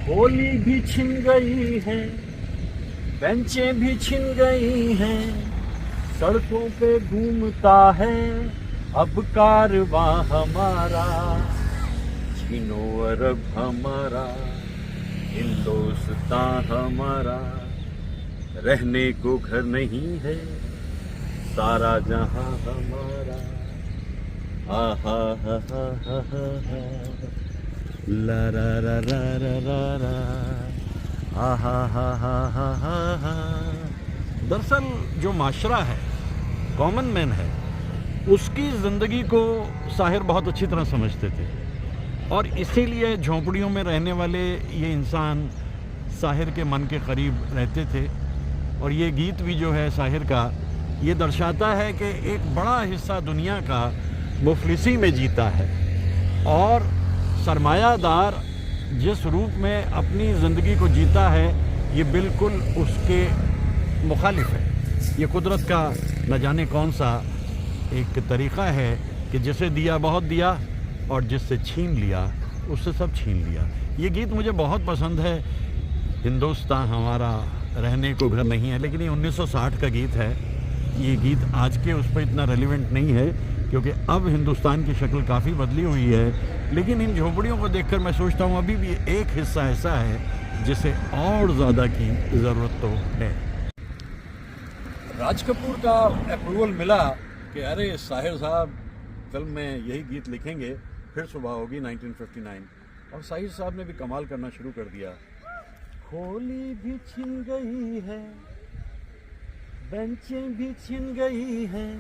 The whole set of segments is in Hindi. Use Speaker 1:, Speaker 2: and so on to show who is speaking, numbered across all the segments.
Speaker 1: होली भी छिन गई है, बेंचें भी छिन गई हैं, सड़कों पे घूमता है अब कारवां हमारा। चीनो अरब हमारा, हिंदुस्तान हमारा, रहने को घर नहीं है सारा जहां हमारा। आहा हा हा हा हा हा, ला रा रा रा रा रा रा, आहा हा हा हा हा हा। दरअसल जो माशरा है, कॉमन मैन है, उसकी ज़िंदगी को साहिर बहुत अच्छी तरह समझते थे और इसीलिए झोंपड़ियों में रहने वाले ये इंसान साहिर के मन के करीब रहते थे। और ये गीत भी जो है साहिर का, ये दर्शाता है कि एक बड़ा हिस्सा दुनिया का मुफलिसी में जीता है और सरमायादार जिस रूप में अपनी ज़िंदगी को जीता है ये बिल्कुल उसके मुखालिफ है। ये कुदरत का न जाने कौन सा एक तरीक़ा है कि जिसे दिया बहुत दिया और जिससे छीन लिया उससे सब छीन लिया। ये गीत मुझे बहुत पसंद है, हिंदुस्तान हमारा, रहने को घर नहीं है। लेकिन ये 1960 का गीत है। ये गीत आज के उस पर इतना रेलिवेंट नहीं है क्योंकि अब हिंदुस्तान की शक्ल काफ़ी बदली हुई है। लेकिन इन झोपड़ियों को देखकर मैं सोचता हूँ अभी भी एक हिस्सा ऐसा है जिसे और ज़्यादा की ज़रूरत तो है। राज कपूर का अप्रूवल मिला कि अरे साहिर साहब फिल्म में यही गीत लिखेंगे, फिर सुबह होगी 1959, और साहिर साहब ने भी कमाल करना शुरू कर दिया। होली भी छिन गई है, बेंचें भी छिन गई हैं,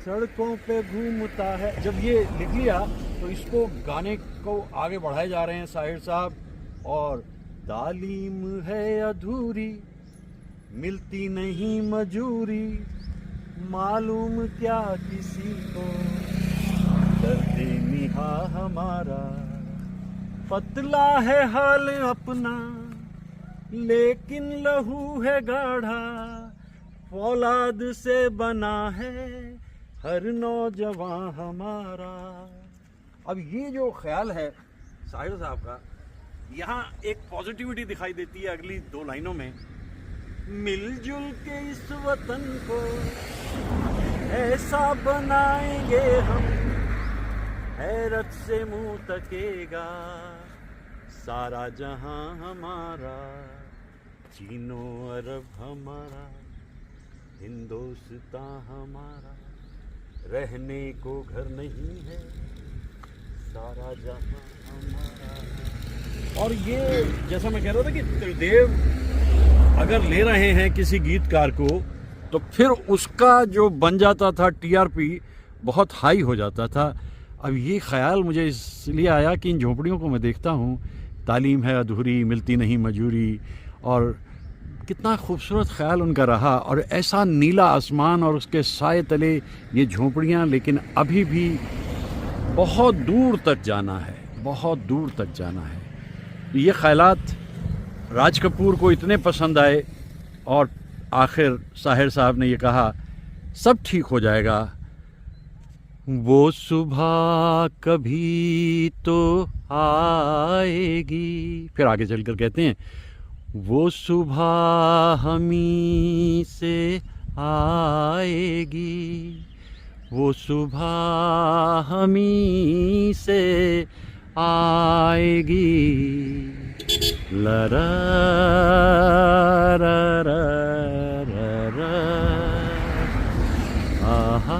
Speaker 1: सड़कों पे घूमता है। जब ये लिख लिया तो इसको गाने को आगे बढ़ाए जा रहे हैं साहिर साहब। और तालीम है अधूरी, मिलती नहीं मजूरी, मालूम क्या किसी को दर्द निहा हमारा। पतला है हाल अपना लेकिन लहू है गाढ़ा, फौलाद से बना है हर नौजवान हमारा। अब ये जो ख्याल है साहिर साहब का, यहाँ एक पॉजिटिविटी दिखाई देती है अगली दो लाइनों में। मिलजुल के इस वतन को ऐसा बनाएंगे हम, हैरत से मुंह तकेगा सारा जहां हमारा। चीनो अरब हमारा, हिंदुस्तान हमारा, रहने को घर नहीं है सारा जहां हमारा। और ये जैसा मैं कह रहा था कि त्रिदेव अगर ले रहे हैं किसी गीतकार को तो फिर उसका जो बन जाता था टीआरपी बहुत हाई हो जाता था। अब ये ख्याल मुझे इसलिए आया कि इन झोपड़ियों को मैं देखता हूँ, तालीम है अधूरी, मिलती नहीं मजूरी, और कितना खूबसूरत ख्याल उनका रहा। और ऐसा नीला आसमान और उसके साए तले ये झोपड़ियाँ, लेकिन अभी भी बहुत दूर तक जाना है, बहुत दूर तक जाना है। ये ख्यालात राज कपूर को इतने पसंद आए और आखिर साहिर साहब ने ये कहा सब ठीक हो जाएगा। वो सुबह कभी तो आएगी, फिर आगे चलकर कहते हैं वो सुबह हमी से आएगी, वो सुबह हमी से आएगी। ला रा रा रा रा रा, आहा।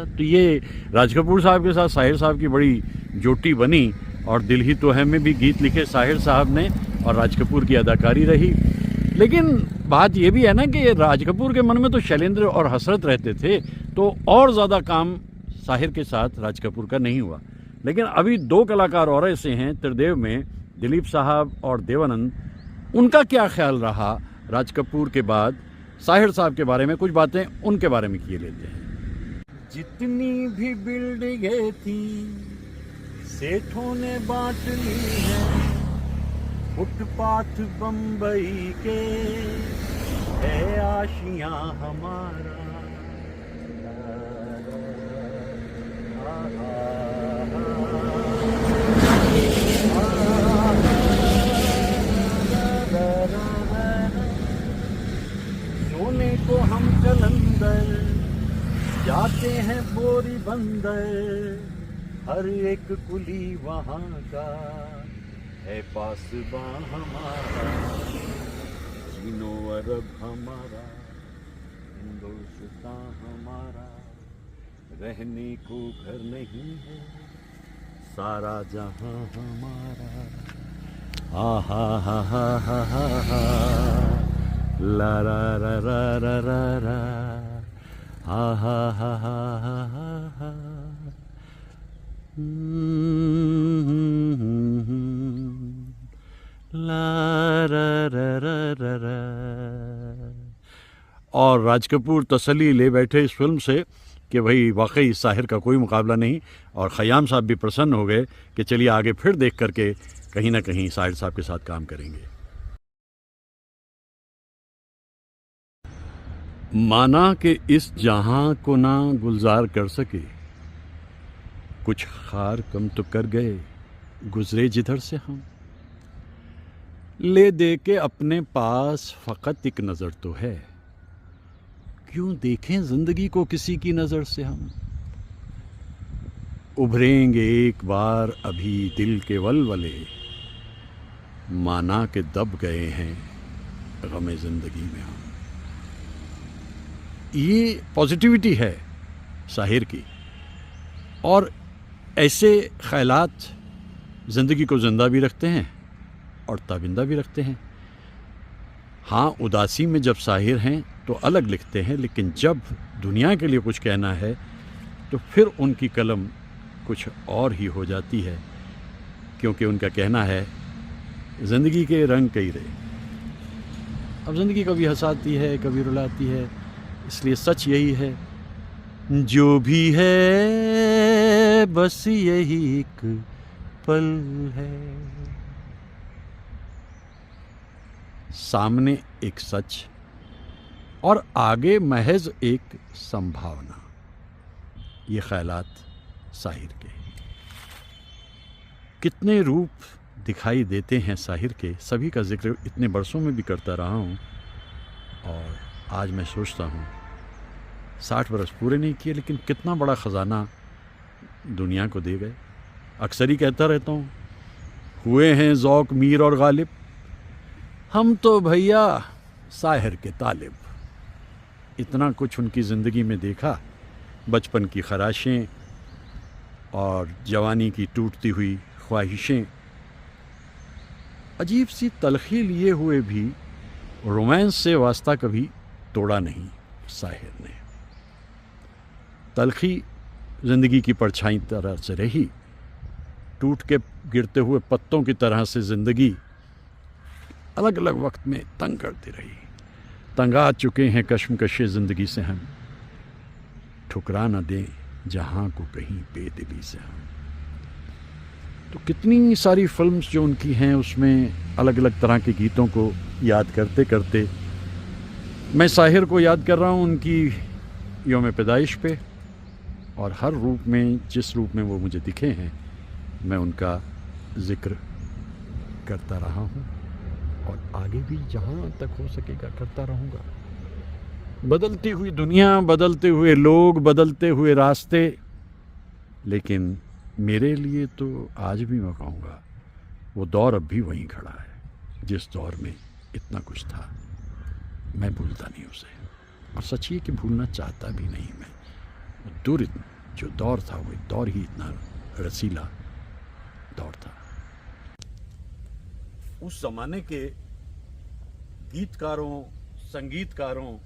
Speaker 1: तो ये राज कपूर साहब के साथ साहिर साहब की बड़ी जोटी बनी और दिल ही तो है में भी गीत लिखे साहिर साहब ने और राज कपूर की अदाकारी रही। लेकिन बात ये भी है ना कि राज कपूर के मन में तो शैलेंद्र और हसरत रहते थे, तो और ज़्यादा काम साहिर के साथ राज कपूर का नहीं हुआ। लेकिन अभी दो कलाकार और ऐसे हैं त्रिदेव में, दिलीप साहब और देवानंद। उनका क्या ख्याल रहा राज कपूर के बाद साहिर साहब के बारे में, कुछ बातें उनके बारे में किए लेते हैं। जितनी भी बिल्डिंगें थी सेठों ने बांट ली है, फुटपाथ बम्बई के है आशियां हमारा। रहते हैं बोरी बंदर, हर एक कुली वहाँ का है पासबां हमारा, चीनो अरब हमारा, हिंदुस्तान हमारा, रहने को घर नहीं है, सारा जहां हमारा। हा हा हा हा हा हा हा, ला रा रा रा रा रा रा, हा हा हा हा हा हा हा। ला रा रा रा रा रा। और राज कपूर तसल्ली ले बैठे इस फिल्म से कि भाई वाकई साहिर का कोई मुकाबला नहीं, और ख़याम साहब भी प्रसन्न हो गए कि चलिए आगे फिर देख करके कहीं ना कहीं साहिर साहब के साथ काम करेंगे। माना कि इस जहां को ना गुलजार कर सके, कुछ खार कम तो कर गए गुजरे जिधर से हम, ले दे के अपने पास फ़कत एक नज़र तो है, क्यों देखें ज़िंदगी को किसी की नज़र से हम। उभरेंगे एक बार अभी दिल के वलवले, माना के दब गए हैं गमे ज़िंदगी में हम। ये पॉजिटिविटी है साहिर की, और ऐसे ख़यालात ज़िंदगी को ज़िंदा भी रखते हैं और ताबिंदा भी रखते हैं। हाँ, उदासी में जब साहिर हैं तो अलग लिखते हैं, लेकिन जब दुनिया के लिए कुछ कहना है तो फिर उनकी कलम कुछ और ही हो जाती है, क्योंकि उनका कहना है ज़िंदगी के रंग कई रहे। अब ज़िंदगी कभी हंसाती है, कभी रुलाती है, इसलिए सच यही है, जो भी है बस यही एक पल है। सामने एक सच और आगे महज एक संभावना, ये ख्यालात साहिर के। कितने रूप दिखाई देते हैं साहिर के, सभी का जिक्र इतने बरसों में भी करता रहा हूँ, और आज मैं सोचता हूँ 60 बरस पूरे नहीं किए, लेकिन कितना बड़ा ख़जाना दुनिया को दे गए। अक्सर ही कहता रहता हूँ, हुए हैं ज़ौक़ मीर और गालिब, हम तो भैया साहिर के तालिब। इतना कुछ उनकी ज़िंदगी में देखा, बचपन की खराशें और जवानी की टूटती हुई ख्वाहिशें, अजीब सी तलखी लिए हुए भी रोमांस से वास्ता कभी तोड़ा नहीं साहिर ने। तलखी ज़िंदगी की परछाई तरह से रही, टूट के गिरते हुए पत्तों की तरह से ज़िंदगी अलग अलग वक्त में तंग करती रही। तंगा चुके हैं कश्मकशे ज़िंदगी से हम, ठुकरा न दें जहां को कहीं बेदिली से हम। तो कितनी सारी फिल्म्स जो उनकी हैं, उसमें अलग अलग तरह के गीतों को याद करते करते मैं साहिर को याद कर रहा हूँ उनकी यौम पैदाइश पे, और हर रूप में, जिस रूप में वो मुझे दिखे हैं, मैं उनका ज़िक्र करता रहा हूँ और आगे भी जहाँ तक हो सकेगा करता रहूँगा। बदलती हुई दुनिया, बदलते हुए लोग, बदलते हुए रास्ते, लेकिन मेरे लिए तो आज भी मैं कहूँगा वो दौर अब भी वहीं खड़ा है जिस दौर में इतना कुछ था। मैं भूलता नहीं उसे, और सच ये कि भूलना चाहता भी नहीं मैं। वो दूर जो दौर था, वो दौर ही इतना रसीला दौर था। उस ज़माने के गीतकारों, संगीतकारों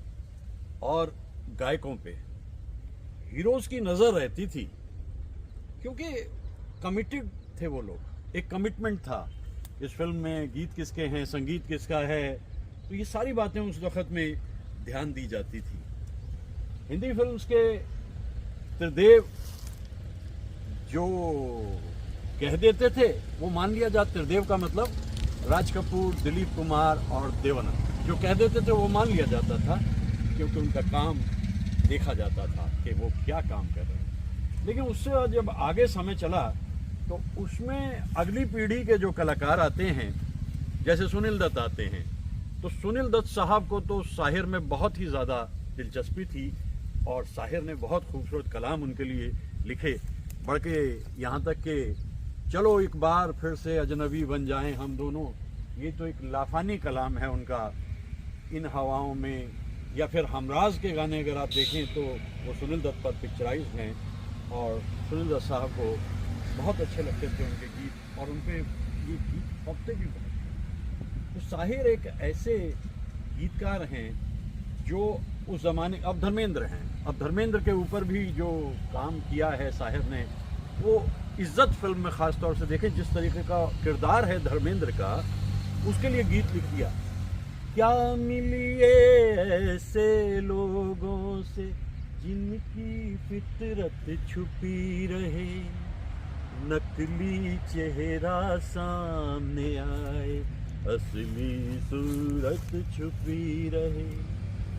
Speaker 1: और गायकों पे हीरोज़ की नज़र रहती थी, क्योंकि कमिटेड थे वो लोग। एक कमिटमेंट था, इस फिल्म में गीत किसके हैं, संगीत किसका है, तो ये सारी बातें उस वक़्त में ध्यान दी जाती थी। हिंदी फिल्म्स के त्रिदेव जो कह देते थे वो मान लिया जाता। त्रिदेव का मतलब राज कपूर, दिलीप कुमार और देवानंद, जो कह देते थे वो मान लिया जाता था, क्योंकि उनका काम देखा जाता था कि वो क्या काम कर रहे हैं। लेकिन उससे जब आगे समय चला तो उसमें अगली पीढ़ी के जो कलाकार आते हैं, जैसे सुनील दत्त आते हैं, तो सुनील दत्त साहब को तो साहिर में बहुत ही ज़्यादा दिलचस्पी थी, और साहिर ने बहुत खूबसूरत कलाम उनके लिए लिखे, बढ़ के यहाँ तक कि चलो एक बार फिर से अजनबी बन जाएं हम दोनों, ये तो एक लाफानी कलाम है उनका। इन हवाओं में, या फिर हमराज के गाने अगर आप देखें तो वो सुनील दत्त पर पिक्चराइज हैं, और सुनील दत्त साहब को बहुत अच्छे लगते थे उनके गीत, और उन पे ये गीत पकते भी बहुत। तो साहिर एक ऐसे गीतकार हैं जो उस ज़माने, अब धर्मेंद्र हैं, अब धर्मेंद्र के ऊपर भी जो काम किया है साहिर ने, वो इज्जत फिल्म में ख़ास तौर से देखें जिस तरीके का किरदार है धर्मेंद्र का, उसके लिए गीत लिख दिया। क्या मिलिए ऐसे लोगों से जिनकी फितरत छुपी रहे, नकली चेहरा सामने आए, असली सूरत छुपी रहे।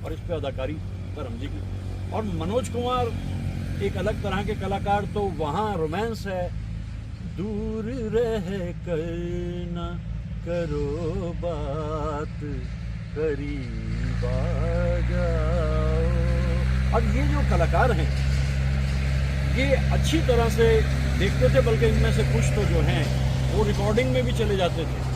Speaker 1: और इस पे अदाकारी करम जी की, और मनोज कुमार एक अलग तरह के कलाकार, तो वहाँ रोमांस है, दूर रह कर ना करो बात, करीब आ जाओ। और ये जो कलाकार हैं ये अच्छी तरह से देखते थे, बल्कि इनमें से कुछ तो जो हैं वो रिकॉर्डिंग में भी चले जाते थे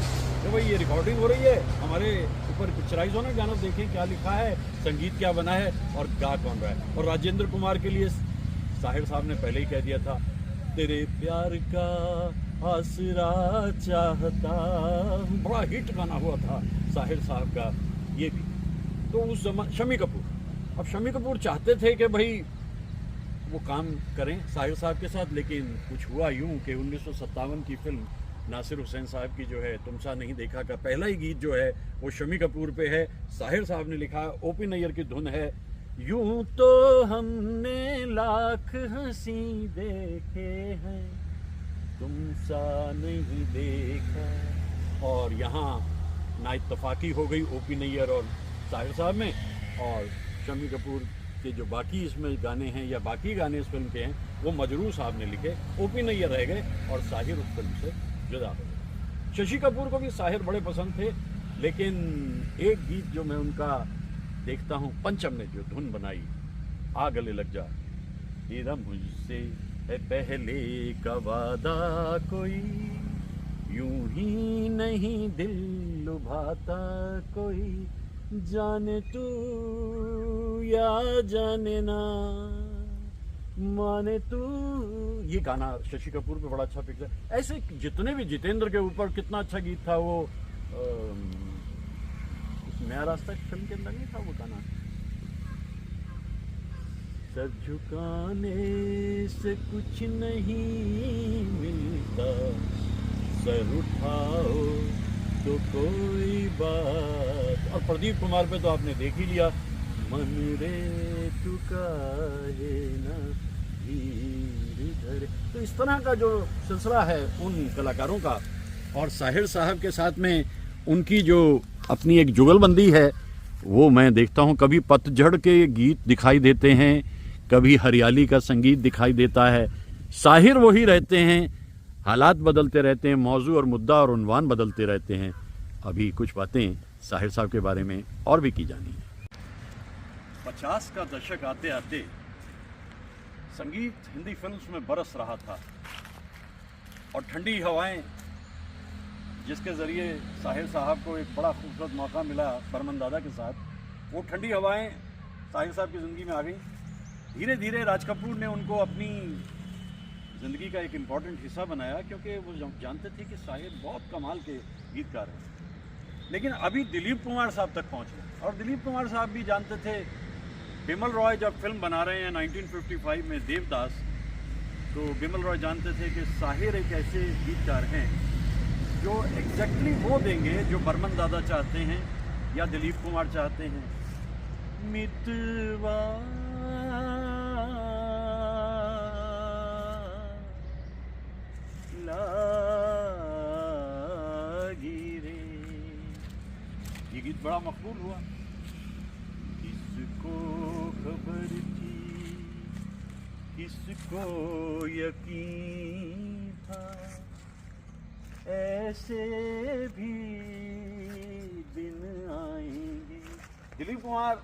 Speaker 1: कि भाई ये रिकॉर्डिंग हो रही है, हमारे ऊपर पिक्चराइज होना, गाना देखें क्या लिखा है, संगीत क्या बना है और गा कौन रहा है। और राजेंद्र कुमार के लिए साहिर साहब ने पहले ही कह दिया था, तेरे प्यार का आसरा चाहता हूं, बड़ा हिट गाना हुआ था साहिर साहब का ये भी। तो उस जमाने शम्मी कपूर, अब शम्मी कपूर चाहते थे कि भाई वो काम करें साहिर साहब के साथ, लेकिन कुछ हुआ यूं कि 1957 की फिल्म नासिर हुसैन साहब की जो है तुम सा नहीं देखा का पहला ही गीत जो है वो शम्मी कपूर पे है, साहिर साहब ने लिखा, ओपी नैयर की धुन है। यूं तो हमने लाख हंसी देखे हैं, तुम सा नहीं देखा। और यहाँ नाइत्तफाकी हो गई ओपी नैयर और साहिर साहब में, और शम्मी कपूर के जो बाकी इसमें गाने हैं या बाकी गाने इस फिल्म के हैं वो मजरूह साहब ने लिखे, ओपी नैयर रह गए और साहिर उस फिल्म से जुदा हो गए। शशि कपूर को भी साहिर बड़े पसंद थे, लेकिन एक गीत जो मैं उनका देखता हूँ, पंचम ने जो धुन बनाई, आ गले लग जा, तेरा मुझसे है पहले का वादा कोई, यूं ही नहीं दिल लुभाता कोई, जाने तू या जाने ना माने तू। ये गाना शशि कपूर पे बड़ा अच्छा पिक्चर, ऐसे जितने भी, जितेंद्र के ऊपर कितना अच्छा गीत था वो, नया रास्ता फिल्म के अंदर नहीं था वो गाना, सर झुकाने से कुछ नहीं मिलता, सर उठाओ तो कोई बात। और प्रदीप कुमार पे तो आपने देख ही लिया, मन रे तू काहे ना धीर धरे। तो इस तरह का जो सिलसिला है उन कलाकारों का, और साहिर साहब के साथ में उनकी जो अपनी एक जुगलबंदी है वो मैं देखता हूँ। कभी पतझड़ के गीत दिखाई देते हैं, कभी हरियाली का संगीत दिखाई देता है, साहिर वही रहते हैं, हालात बदलते रहते हैं, मौजू और मुद्दा और उन्वान बदलते रहते हैं। अभी कुछ बातें साहिर साहब के बारे में और भी की जानी है। 50 का दशक आते आते संगीत हिंदी फिल्म्स में बरस रहा था, और ठंडी हवाएं जिसके ज़रिए साहिर साहब को एक बड़ा खूबसूरत मौका मिला बर्मन दादा के साथ, वो ठंडी हवाएं साहिर साहब की ज़िंदगी में आ गई। धीरे धीरे राज कपूर ने उनको अपनी ज़िंदगी का एक इम्पॉर्टेंट हिस्सा बनाया, क्योंकि वो जानते थे कि साहिर बहुत कमाल के गीतकार हैं। लेकिन अभी दिलीप कुमार साहब तक पहुँच गए, और दिलीप कुमार साहब भी जानते थे। बिमल रॉय जब फिल्म बना रहे हैं 1955 में देवदास, तो बिमल रॉय जानते थे कि साहिर एक ऐसे गीतकार हैं जो एग्जैक्टली वो देंगे जो बर्मन दादा चाहते हैं या दिलीप कुमार चाहते हैं। मितवा ये गीत बड़ा मकबूल हुआ। किसको खबर थी, किसको यकीन था, ऐसे भी दिन आएंगे। दिलीप कुमार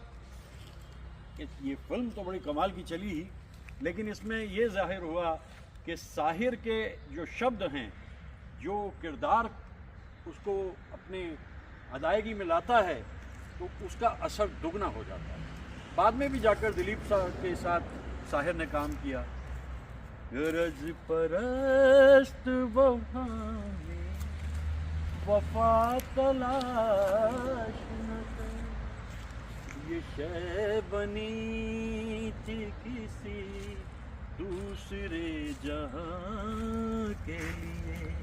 Speaker 2: कि ये फिल्म तो बड़ी कमाल की चली ही, लेकिन इसमें ये जाहिर हुआ कि साहिर के जो शब्द हैं, जो किरदार उसको अपने अदायगी में लाता है, तो उसका असर दुगना हो जाता है। बाद में भी जाकर दिलीप साहब के साथ साहिर ने काम किया। गरज परस्त वफा में वफा तलाश न कर, ये शय बनी थी किसी दूसरे जहां के लिए,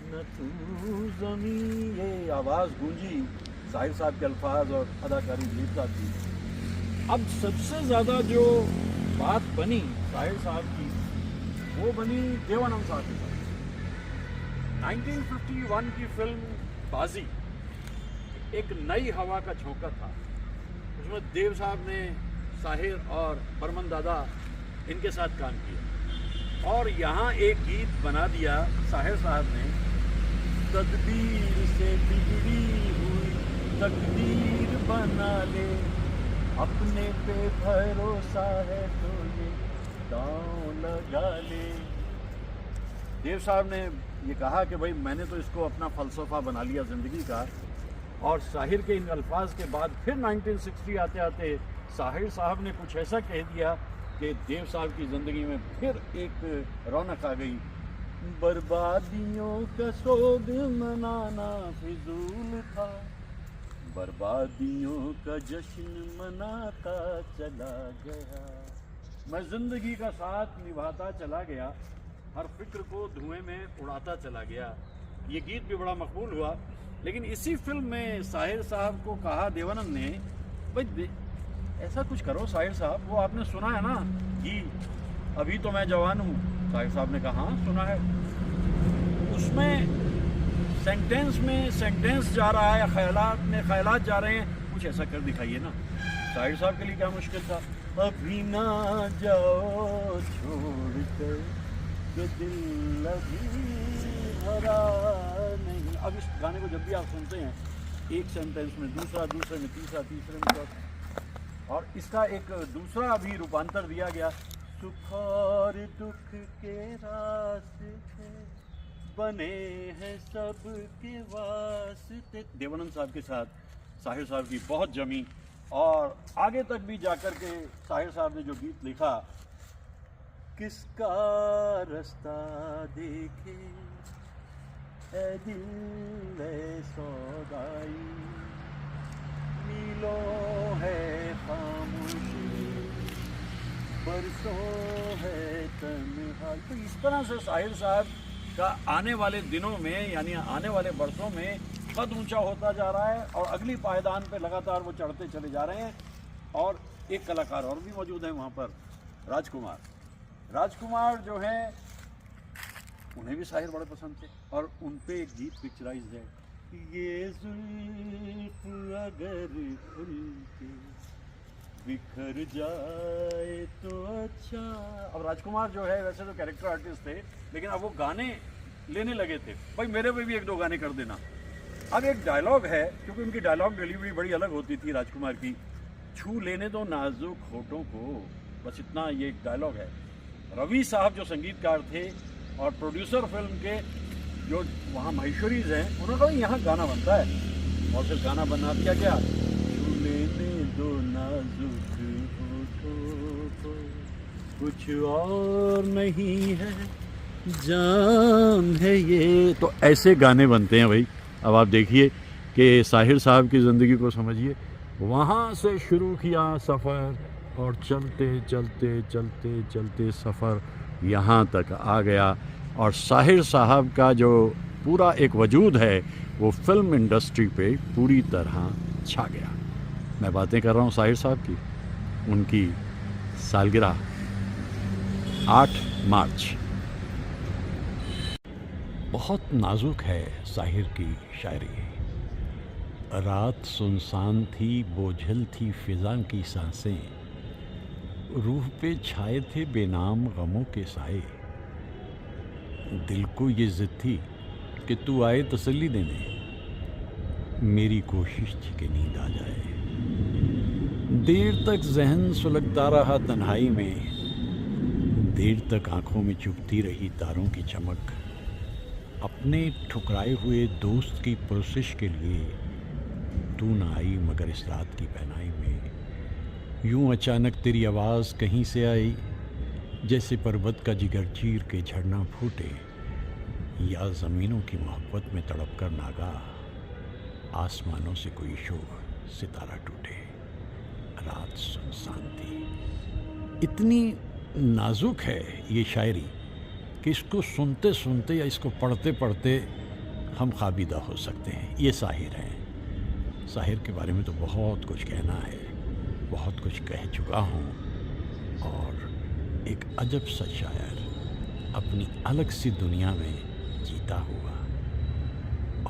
Speaker 2: न तू ज़मीं। ये आवाज़ गूंजी साहिर साहब के अल्फाज और अदाकारी दिलीप साहब की। अब सबसे ज़्यादा जो बात बनी साहिर साहब की, वो बनी देवानंद साहब के साथ। 1951 की फिल्म बाजी एक नई हवा का झोंका था। उसमें देव साहब ने साहिर और बर्मन दादा इनके साथ काम किया, और यहाँ एक गीत बना दिया साहिर साहब ने, तकदीर से बिगड़ी हुई तकदीर बना ले, अपने पे भरोसा है तो ये दांव लगा ले। देव साहब ने ये कहा कि भाई मैंने तो इसको अपना फ़लसफ़ा बना लिया ज़िंदगी का, और साहिर के इन अल्फाज के बाद फिर 1960 आते आते साहिर साहब ने कुछ ऐसा कह दिया कि देव साहब की ज़िंदगी में फिर एक रौनक आ गई। बर्बादियों का सोग मनाना फिजूल था, बर्बादियों का जश्न मनाता चला गया, मैं ज़िंदगी का साथ निभाता चला गया, हर फिक्र को धुएं में उड़ाता चला गया। ये गीत भी बड़ा मकबूल हुआ। लेकिन इसी फिल्म में साहिर साहब को कहा देवानंद ने, भाई ऐसा कुछ करो साहिर साहब, वो आपने सुना है ना कि अभी तो मैं जवान हूँ। साहिर साहब ने कहा हाँ सुना है। उसमें सेंटेंस में सेंटेंस जा रहा है, ख्यालात में ख्यालात जा रहे हैं, कुछ ऐसा कर दिखाइए ना। साहिर साहब के लिए क्या मुश्किल था। अभी ना जाओ छोड़ कर कि दिल अभी भरा नहीं। अब इस गाने को जब भी आप सुनते हैं, एक सेंटेंस में दूसरा, दूसरे में तीसरा, तीसरे में चौथा, और इसका एक दूसरा अभी रूपांतर दिया गया। सुख और दुख के रास्ते बने हैं सबके वास्ते। देवानंद साहब के साथ साहिर साहब की बहुत जमी, और आगे तक भी जाकर के साहिर साहब ने जो गीत लिखा, किसका रास्ता देखे ए दिल ए सौदाई, मीलों है खामोशी बरसों है तन्हाई। तो इस तरह से साहिर साहब का आने वाले दिनों में, यानी आने वाले बरसों में कद ऊंचा होता जा रहा है, और अगली पायदान पे लगातार वो चढ़ते चले जा रहे हैं। और एक कलाकार और भी मौजूद है वहाँ पर, राजकुमार। राजकुमार जो हैं, उन्हें भी साहिर बड़े पसंद थे, और उन पे एक गीत पिक्चराइज है, ये जुल्फ अगर खुल के बिखर जाए तो अच्छा। अब राजकुमार जो है वैसे तो कैरेक्टर आर्टिस्ट थे, लेकिन अब वो गाने लेने लगे थे, भाई मेरे पे भी एक दो गाने कर देना। अब एक डायलॉग है, क्योंकि उनकी डायलॉग डिलीवरी बड़ी अलग होती थी राजकुमार की, छू लेने दो नाजुक होठों को, बस इतना ये एक डायलॉग है। रवि साहब जो संगीतकार थे और प्रोड्यूसर फिल्म के, जो वहाँ महेश्वरीज हैं, उन्होंने कहा यहाँ गाना बनता है, और फिर गाना बना दिया क्या, छू लेने दो नाजुक होठों को, कुछ और नहीं है जान है ये। तो ऐसे गाने बनते हैं भाई। अब आप देखिए कि साहिर साहब की ज़िंदगी को समझिए, वहाँ से शुरू किया सफ़र, और चलते चलते चलते चलते सफ़र यहाँ तक आ गया, और साहिर साहब का जो पूरा एक वजूद है वो फिल्म इंडस्ट्री पे पूरी तरह छा गया। मैं बातें कर रहा हूँ साहिर साहब की, उनकी सालगिरह 8 मार्च। बहुत नाजुक है साहिर की शायरी। रात सुनसान थी, बोझल थी फिज़ा की सांसें, रूह पे छाए थे बेनाम गमों के साए, दिल को ये जिद थी कि तू आए तसल्ली देने, मेरी कोशिश थी कि नींद आ जाए।
Speaker 3: देर तक जहन सुलगता रहा तन्हाई में, देर तक आंखों में चुभती रही तारों की चमक। अपने ठुकराए हुए दोस्त की पुरसिश के लिए तू न आई मगर इस रात की पहनाई में। यूं अचानक तेरी आवाज़ कहीं से आई, जैसे पर्वत का जिगर चीर के झरना फूटे, या ज़मीनों की मोहब्बत में तड़प कर नागा आसमानों से कोई शोर सितारा टूटे। रात सुनसान थी। इतनी नाजुक है ये शायरी कि इसको सुनते सुनते या इसको पढ़ते पढ़ते हम ख़ाबिदा हो सकते हैं। ये साहिर हैं। साहिर के बारे में तो बहुत कुछ कहना है, बहुत कुछ कह चुका हूँ। और एक अजब सा शायर अपनी अलग सी दुनिया में जीता हुआ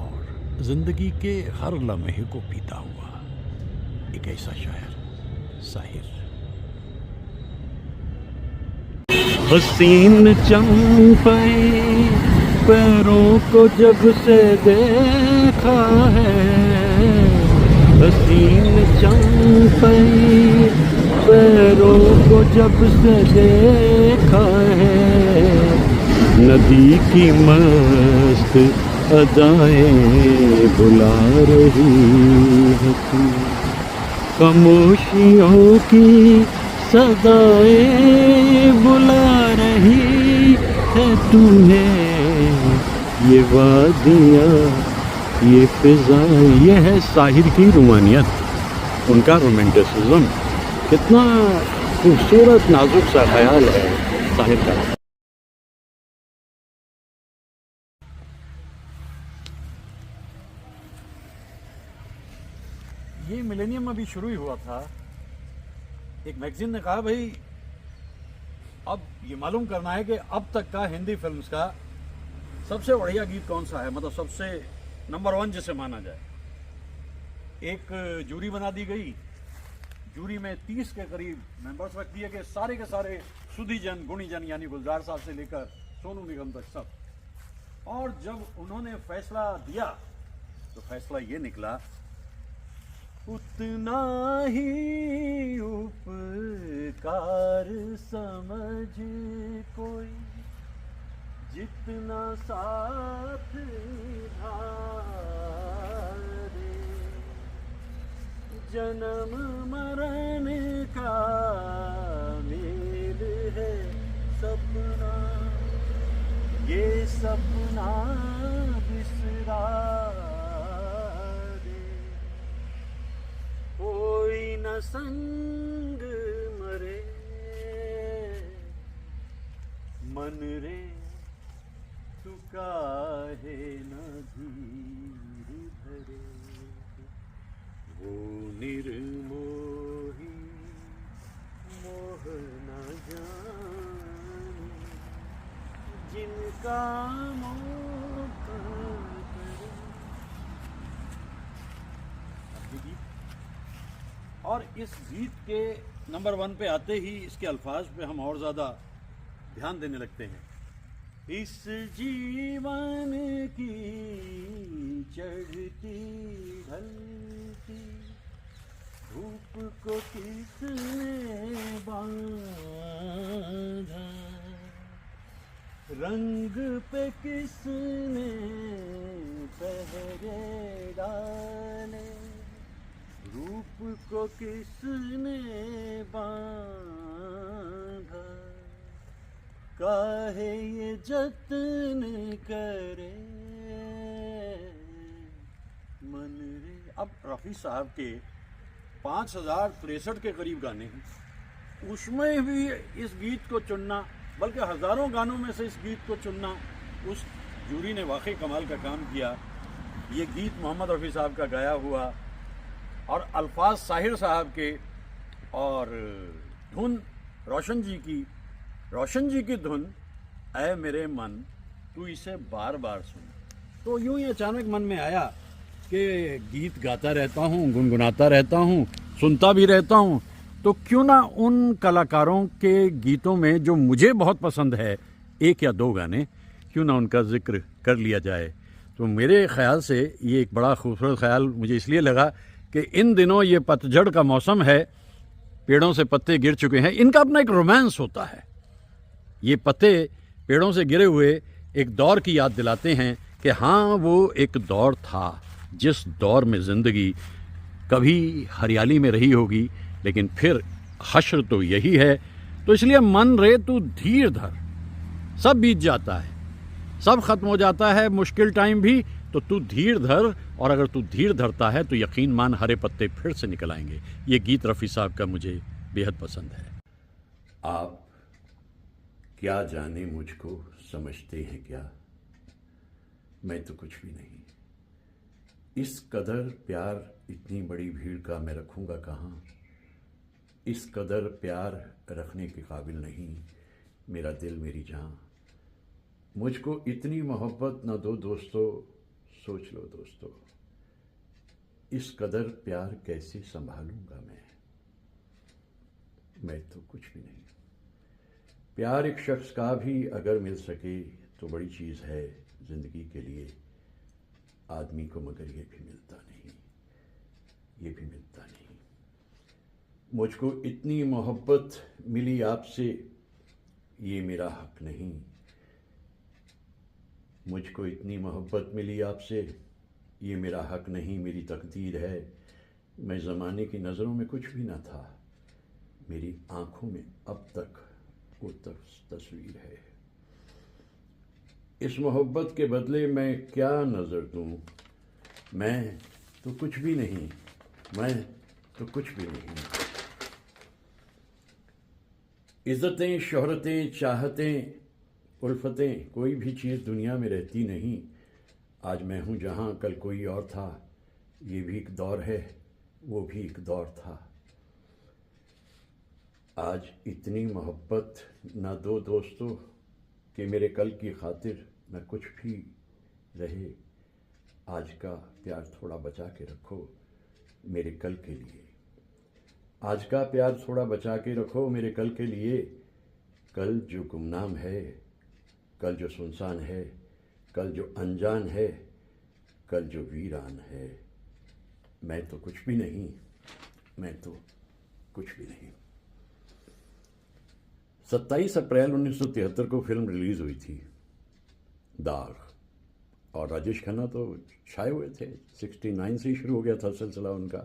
Speaker 3: और ज़िंदगी के हर लम्हे को पीता हुआ एक ऐसा शायर साहिर।
Speaker 2: हसीन चंपे पैरों को जब से देखा है, हसीन चंपे पैरों को जब से देखा है, नदी की मस्त अदाएं बुला रही है तू, खामोशियों की सदाएं बुला रही है तुम्हें। ये वादियाँ, ये फिजाएं, ये है साहिर की रूमानियत, उनका रोमांटिसिज्म। कितना खूबसूरत नाजुक सा ख्याल है साहिर का।
Speaker 3: ये मिलेनियम अभी शुरू ही हुआ था। एक मैगजीन ने कहा भाई अब ये मालूम करना है कि अब तक का हिंदी फिल्म्स का सबसे बढ़िया गीत कौन सा है, मतलब सबसे नंबर 1 जिसे माना जाए। एक जूरी बना दी गई। जूरी में 30 के करीब मेंबर्स रख दिए गए, सारे के सारे सुधीजन गुणीजन यानी गुलजार साहब से लेकर सोनू निगम तक सब। और जब उन्होंने फैसला दिया तो फैसला ये निकला, उतना ही उपकार समझ कोई जितना साथ धारे, जन्म मरण का मेल है सपना, ये सपना बिसरा दे, कोई न संग मरे मन रे, तू काहे न धीर धरे, वो निर्मोही मोह न जाने, जिनका मोह करे। और इस गीत के नंबर 1 पे आते ही इसके अल्फाज पे हम और ज़्यादा ध्यान देने लगते हैं। इस जीवन की चढ़ती ढलती धूप को किसने बांधा, रंग पे किसने पहरे डाले, रूप को किसने बांधा, काहे ये जतन करे मन रे। अब रफ़ी साहब के 5063 के करीब गाने हैं, उसमें भी इस गीत को चुनना, बल्कि हज़ारों गानों में से इस गीत को चुनना, उस जूरी ने वाकई कमाल का काम किया। ये गीत मोहम्मद रफ़ी साहब का गाया हुआ और अल्फाज साहिर साहब के और धुन रोशन जी की धुन, ऐ मेरे मन तू इसे बार बार सुन। तो यूं ही अचानक मन में आया कि गीत गाता रहता हूँ, गुनगुनाता रहता हूँ, सुनता भी रहता हूँ, तो क्यों ना उन कलाकारों के गीतों में जो मुझे बहुत पसंद है, 1 या 2 गाने, क्यों ना उनका जिक्र कर लिया जाए। तो मेरे ख्याल से ये एक बड़ा खूबसूरत ख्याल मुझे इसलिए लगा कि इन दिनों ये पतझड़ का मौसम है पेड़ों से पत्ते गिर चुके हैं, इनका अपना एक रोमांस होता है। ये पत्ते पेड़ों से गिरे हुए एक दौर की याद दिलाते हैं कि हाँ, वो एक दौर था जिस दौर में ज़िंदगी कभी हरियाली में रही होगी, लेकिन फिर हश्र तो यही है। तो इसलिए मन रे तू धीर धर, सब बीत जाता है, सब खत्म हो जाता है, मुश्किल टाइम भी, तो तू धीर धर। और अगर तू धीर धरता है तो यकीन मान हरे पत्ते फिर से निकल आएंगे। ये गीत रफ़ी साहब का मुझे बेहद पसंद है।
Speaker 1: आप क्या जाने मुझको समझते हैं क्या, मैं तो कुछ भी नहीं। इस कदर प्यार इतनी बड़ी भीड़ का मैं रखूंगा कहाँ, इस कदर प्यार रखने के काबिल नहीं मेरा दिल मेरी जान। मुझको इतनी मोहब्बत न दो दोस्तों, सोच लो दोस्तों, इस कदर प्यार कैसे संभालूंगा मैं तो कुछ भी नहीं। प्यार एक शख्स का भी अगर मिल सके तो बड़ी चीज़ है ज़िंदगी के लिए आदमी को, मगर ये भी मिलता नहीं, ये भी मिलता नहीं। मुझको इतनी मोहब्बत मिली आपसे, ये मेरा हक नहीं। मुझको इतनी मोहब्बत मिली आपसे, ये मेरा हक नहीं, मेरी तकदीर है। मैं ज़माने की नज़रों में कुछ भी ना था, मेरी आंखों में अब तक वो तस्वीर है। इस मोहब्बत के बदले मैं क्या नज़र दूँ, मैं तो कुछ भी नहीं, मैं तो कुछ भी नहीं। इज़्ज़तें, शोहरतें, चाहतें, उल्फतें, कोई भी चीज़ दुनिया में रहती नहीं। आज मैं हूँ जहाँ कल कोई और था, ये भी एक दौर है, वो भी एक दौर था। आज इतनी मोहब्बत ना दो दोस्तों कि मेरे कल की खातिर न कुछ भी रहे। आज का प्यार थोड़ा बचा के रखो मेरे कल के लिए, आज का प्यार थोड़ा बचा के रखो मेरे कल के लिए। कल जो गुमनाम है, कल जो सुनसान है, कल जो अनजान है, कल जो वीरान है। मैं तो कुछ भी नहीं, मैं तो कुछ भी नहीं। 27 अप्रैल 1973 को फिल्म रिलीज़ हुई थी दाग, और राजेश खन्ना तो छाए हुए थे। 69 से ही शुरू हो गया था सिलसिला उनका।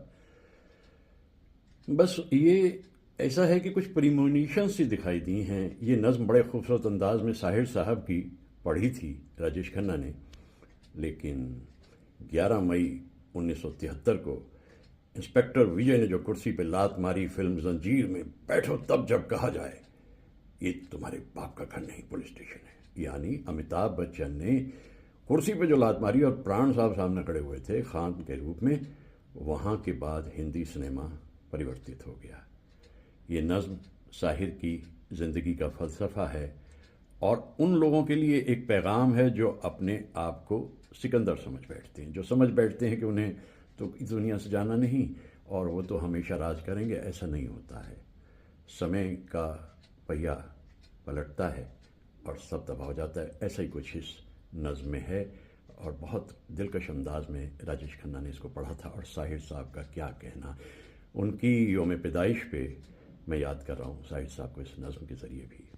Speaker 1: बस ये ऐसा है कि कुछ प्रीमोनिशंस सी दिखाई दी हैं। ये नज़्म बड़े खूबसूरत अंदाज में साहिर साहब की पढ़ी थी राजेश खन्ना ने, लेकिन 11 मई 1973 को इंस्पेक्टर विजय ने जो कुर्सी पे लात मारी फिल्म जंजीर में, बैठो तब जब कहा जाए ये तुम्हारे बाप का घर नहीं पुलिस स्टेशन है, यानी अमिताभ बच्चन ने कुर्सी पे जो लात मारी और प्राण साहब सामने खड़े हुए थे खान के रूप में, वहाँ के बाद हिंदी सिनेमा परिवर्तित हो गया। ये नज़्म साहिर की ज़िंदगी का फ़लसफ़ा है और उन लोगों के लिए एक पैगाम है जो अपने आप को सिकंदर समझ बैठते हैं, जो समझ बैठते हैं कि उन्हें तो इस दुनिया से जाना नहीं और वो तो हमेशा राज करेंगे। ऐसा नहीं होता है। समय का पहिया पलटता है और सब तबाह हो जाता है। ऐसा ही कुछ इस नज़्म में है और बहुत दिलकश अंदाज में राजेश खन्ना ने इसको पढ़ा था। और साहिर साहब का क्या कहना, उनकी योम पैदाइश पे मैं याद कर रहा हूँ साहिर साहब को इस नज़्म के ज़रिए भी।